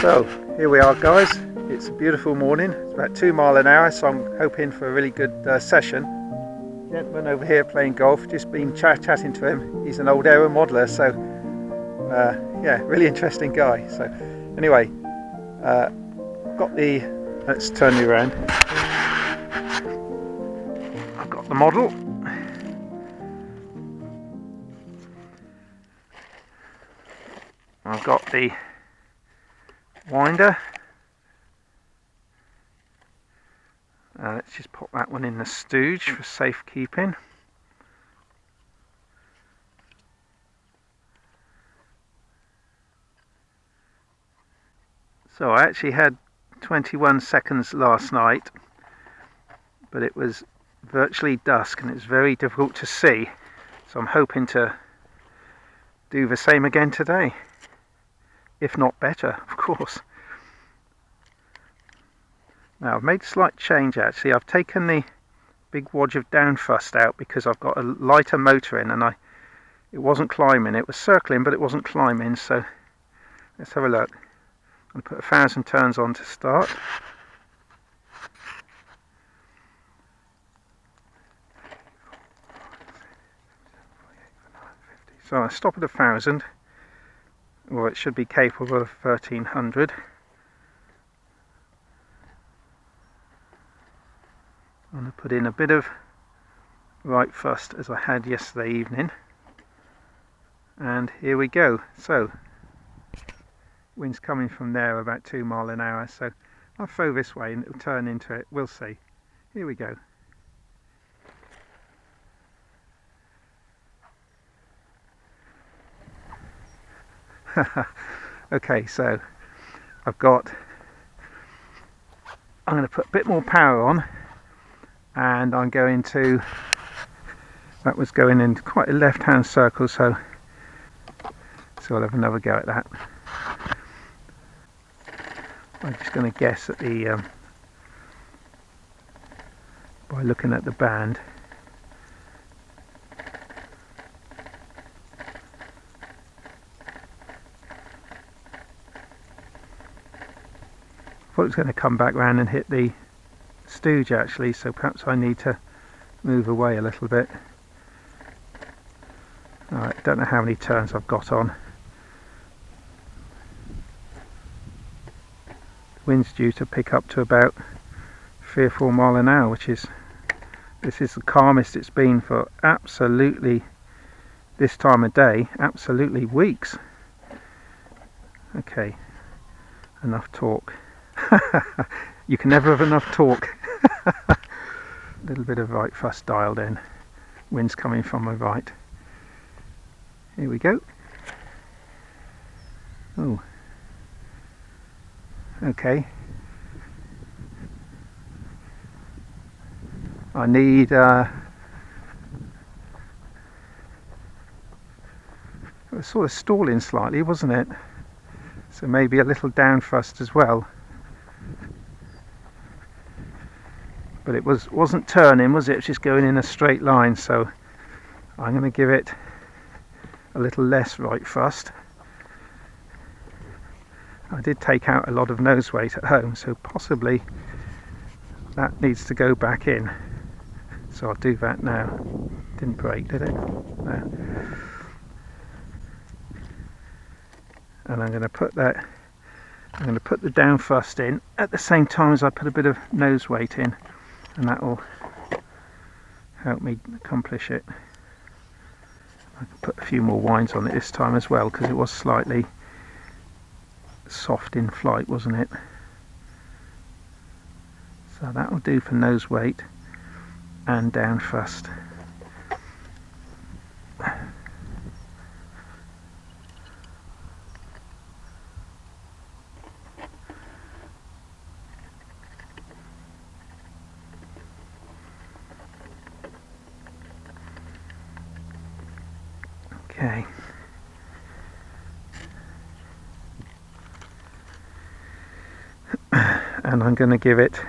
So here we are, guys. It's a beautiful morning. It's about 2 miles an hour, so I'm hoping for a really good session. Gentleman over here playing golf, just been chatting to him. He's an old aero modeler, so yeah, really interesting guy. So anyway, let's turn you around. I've got the model. I've got the winder. Let's just pop that one in the stooge for safekeeping. So I actually had 21 seconds last night, but it was virtually dusk and it's very difficult to see. So I'm hoping to do the same again today, if not better, of course. Now I've made a slight change actually. I've taken the big wadge of down thrust out because I've got a lighter motor in, and it wasn't climbing. It was circling, but it wasn't climbing. So let's have a look. I'm going to put 1,000 turns on to start. So I stop at 1,000, or it should be capable of 1,300. I'm going to put in a bit of right thrust as I had yesterday evening, and here we go. So wind's coming from there about 2 miles an hour, so I'll throw this way and it'll turn into it. We'll see. Here we go. Okay, so I'm going to put a bit more power on, and I'm going to, that was going in quite a left hand circle, so I'll have another go at that. I'm just going to guess at the by looking at the band. I thought it was going to come back round and hit the stooge actually, so perhaps I need to move away a little bit. Alright, don't know how many turns I've got on. The wind's due to pick up to about 3 or 4 miles an hour, this is the calmest it's been for absolutely this time of day, absolutely weeks. Okay, enough talk. You can never have enough talk. A little bit of right thrust dialed in. Wind's coming from my right. Here we go. Oh, okay. I need it was sort of stalling slightly, wasn't it? So maybe a little down thrust as well. But it wasn't turning, was it? It was just going in a straight line, so I'm going to give it a little less right thrust. I did take out a lot of nose weight at home, so possibly that needs to go back in. So I'll do that now. Didn't break, did it? No. And I'm going to put the down thrust in at the same time as I put a bit of nose weight in, and that will help me accomplish it. I can put a few more winds on it this time as well, because it was slightly soft in flight, wasn't it? So that will do for nose weight and down thrust. Okay. And I'm going to give it,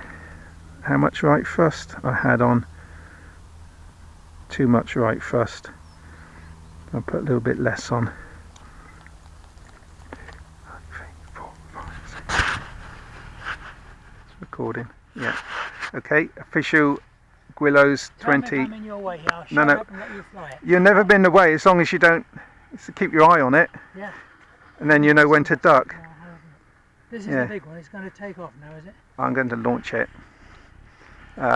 how much right thrust? I had on too much right thrust. I'll put a little bit less on. 1, 2, 3, 4, 5, recording. Yeah. Okay, official Guillow's 20. I'm in your way here. I'll No, shut no. up and let you fly it. You've never been away as long as you don't. So keep your eye on it. Yeah. And then you know when to duck. This is Yeah. the big one. It's going to take off now, is it? I'm going to launch it.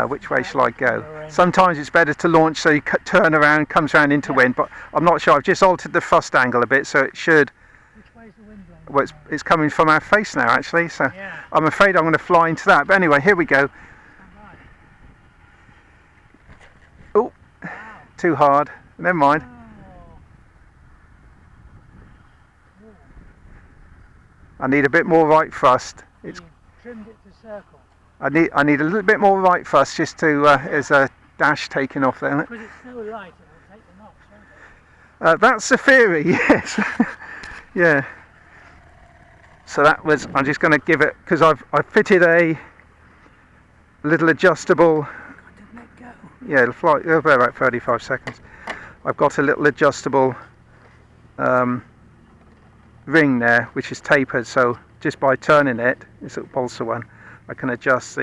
Which way shall I go? Sometimes it's better to launch so you turn around, comes around into wind, but I'm not sure. I've just altered the thrust angle a bit, so it should. Which way's the wind blowing? Well, it's coming from our face now, actually, so I'm afraid I'm going to fly into that. But anyway, here we go. Oh, wow. Too hard. Never mind. I need a bit more right thrust. It's trimmed it to circle. I need a little bit more right thrust just to as a dash taking off there. Because it's so light, it will take the knocks, won't it? That's the theory, yes. Yeah. So that was. I'm just going to give it because I've fitted a little adjustable. Didn't let go. Yeah, it'll fly. It'll be about 35 seconds. I've got a little adjustable ring there, which is tapered. So just by turning it, this little balsa one, I can adjust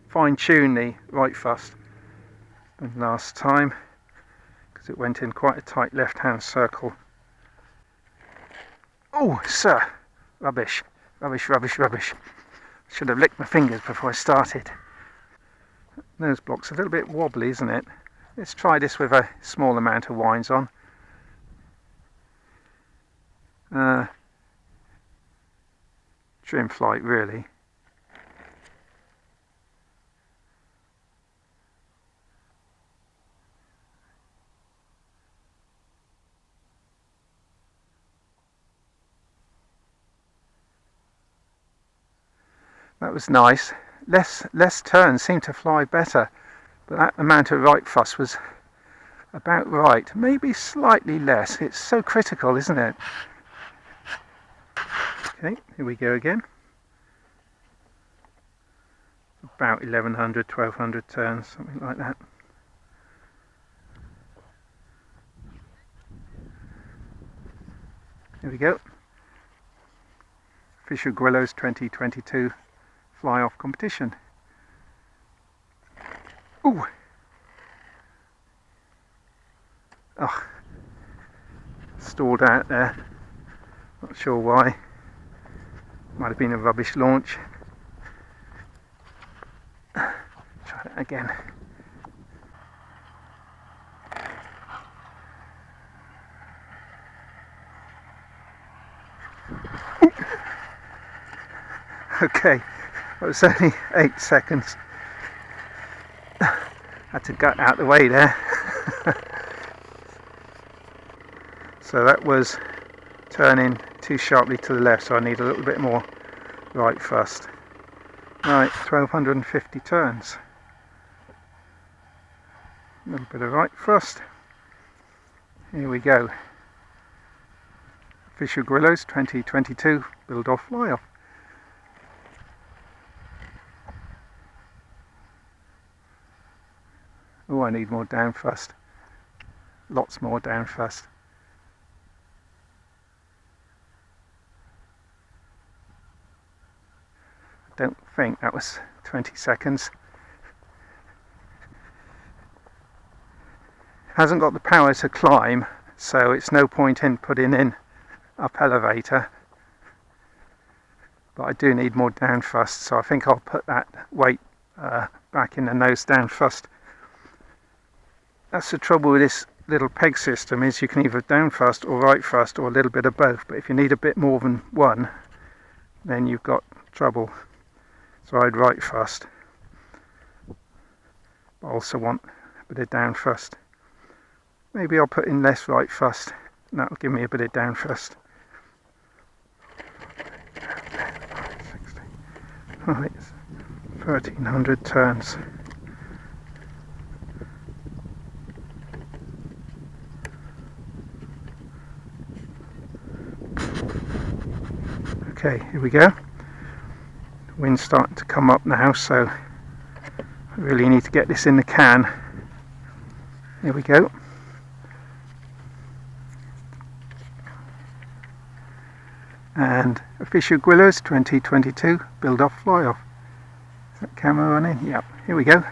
fine-tune the right thrust. And last time, because it went in quite a tight left-hand circle. Oh, sir! Rubbish, rubbish, rubbish, rubbish. Should have licked my fingers before I started. Nose block's a little bit wobbly, isn't it? Let's try this with a small amount of wines on. Trim flight, really. That was nice. Less turns seemed to fly better, but that amount of right thrust was about right. Maybe slightly less. It's so critical, isn't it? Okay, here we go again. About 1100, 1200 turns, something like that. Here we go. Official Guillow's 2022 fly-off competition. Ooh! Oh, stalled out there. Not sure why. Might have been a rubbish launch. Try that again. Ooh. Okay. That was only 8 seconds. Had to gut out the way there. So that was turning too sharply to the left, so I need a little bit more right thrust. Right, 1250 turns. A little bit of right thrust. Here we go. Official Guillow's 2022 build off fly off. Oh, I need more down thrust. Lots more down thrust. I don't think that was 20 seconds. Hasn't got the power to climb, so it's no point in putting in up elevator. But I do need more down thrust, so I think I'll put that weight back in the nose down thrust. That's the trouble with this little peg system, is you can either down thrust or right thrust or a little bit of both, but if you need a bit more than one, then you've got trouble. So I'd right thrust, but also want a bit of down thrust. Maybe I'll put in less right thrust, and that'll give me a bit of down thrust. Right, 1300 turns. Okay, here we go. The wind's starting to come up now, so I really need to get this in the can. Here we go. And official Guillow's 2022 build off fly off. Camera running? Yep. Here we go.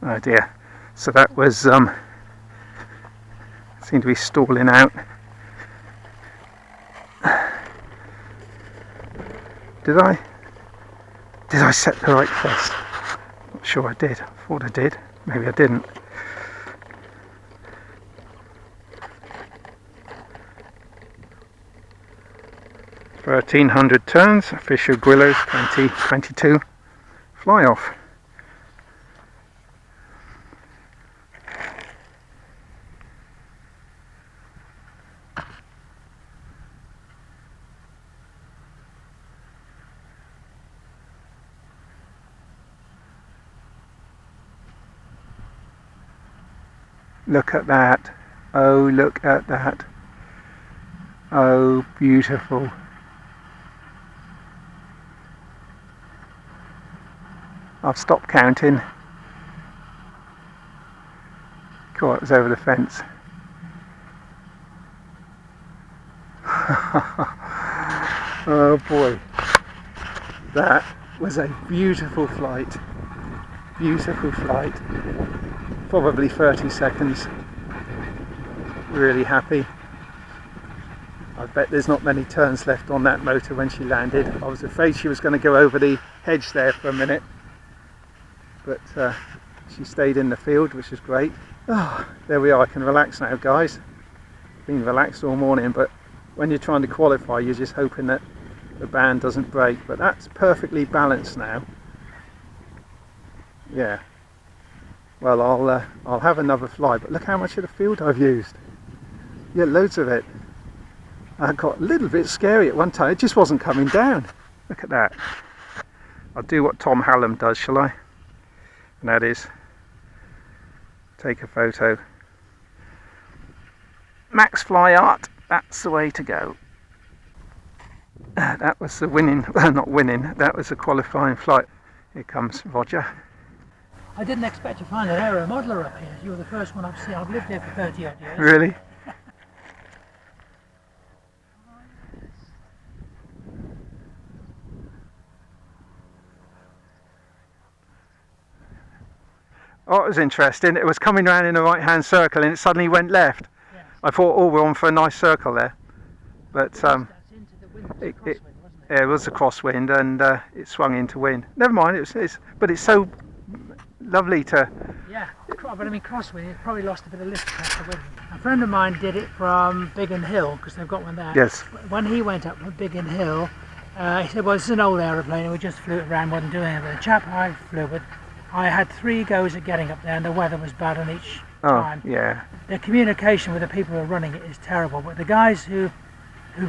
Oh dear. So that was seemed to be stalling out. Did I set the right test? Not sure I did. I thought I did. Maybe I didn't. $1,300 turns, official Guillow 2022 fly off. Look at that. Oh, look at that. Oh, beautiful. I've stopped counting. Cool, it was over the fence. Oh boy. That was a beautiful flight. Beautiful flight. Probably 30 seconds. Really happy. I bet there's not many turns left on that motor when she landed. I was afraid she was going to go over the hedge there for a minute, but she stayed in the field, which is great. Oh, there we are. I can relax now, guys. Been relaxed all morning, but when you're trying to qualify, you're just hoping that the band doesn't break. But that's perfectly balanced now. Yeah. Well, I'll have another fly, but look how much of the field I've used. Yeah, loads of it. I got a little bit scary at one time. It just wasn't coming down. Look at that. I'll do what Tom Hallam does, shall I? And that is take a photo. Max Fly Art, that's the way to go. That was the winning, well, not winning, that was the qualifying flight. Here comes Roger. I didn't expect to find an aero modeler up here. You were the first one I've seen. I've lived here for 30 odd years. Really? Oh, it was interesting. It was coming round in a right hand circle and it suddenly went left. Yes. I thought, oh, we're on for a nice circle there. But That's into the wind. It was a crosswind, wasn't it? yeah, it was a crosswind and it swung into wind. Never mind, but it's so lovely to... Yeah, but I mean crosswind, it probably lost a bit of lift across the wind. A friend of mine did it from Biggin Hill, because they've got one there. Yes. When he went up from Biggin Hill, he said, well, it's an old aeroplane and we just flew it around, wasn't doing it. But the chap I flew with, I had 3 goes at getting up there and the weather was bad on each time. Yeah. The communication with the people who are running it is terrible, but the guys who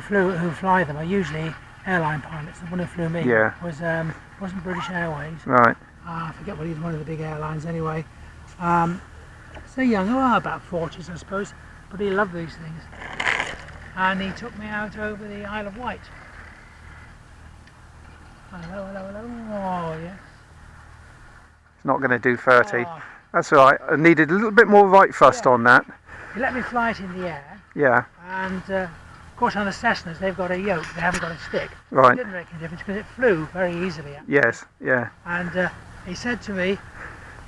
fly them are usually airline pilots. The one who flew me wasn't British Airways. Right. I forget what he's, one of the big airlines anyway. So young, about 40s I suppose, but he loved these things. And he took me out over the Isle of Wight. Hello, hello, hello. Oh, yes. It's not going to do 30. Oh. That's all right. I needed a little bit more right thrust on that. He let me fly it in the air. Yeah. And of course on the Cessnas they've got a yoke, they haven't got a stick. Right. It didn't make any difference because it flew very easily. Yes. Yeah. And he said to me,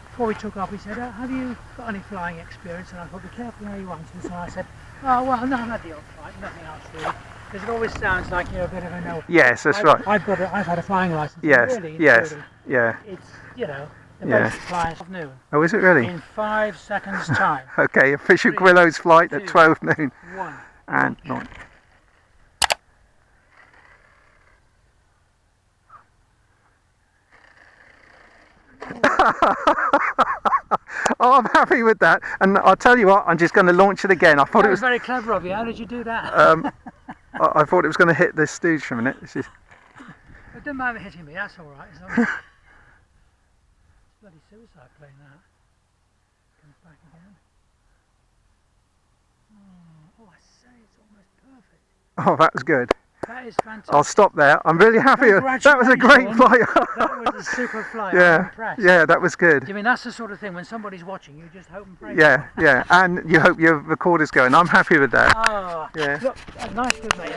before we took off, he said, have you got any flying experience? And I thought, be careful how you answer. So I said, oh, well, no, I've had the odd flight, nothing else really. Because it always sounds like you're a bit of a no. Yes, that's right. I've had a flying license. Yes, Really, yes, truly, yeah. it's, you know, the Yeah. basic flying at noon. Oh, is it really? In 5 seconds time. Okay, official 3, Guillow's flight 2, at 12 noon 1. and 9. Oh, I'm happy with that, and I'll tell you what, I'm just going to launch it again. I thought That it was was. very clever of you. How did you do that? I thought it was going to hit this stooge for a minute. This is. It doesn't mind hitting me. That's all right. It's not... It's bloody suicide playing that. Comes back again. Oh, I say, it's almost perfect. Oh, that was good. That is fantastic. I'll stop there. I'm really happy. That was a great flight. That was a super flight. Yeah, I'm impressed. yeah, that was good. I mean, that's the sort of thing when somebody's watching, you just hope and pray. Yeah, yeah, and you hope your recorder's going. I'm happy with that. Ah, Yeah. look, nice good mate.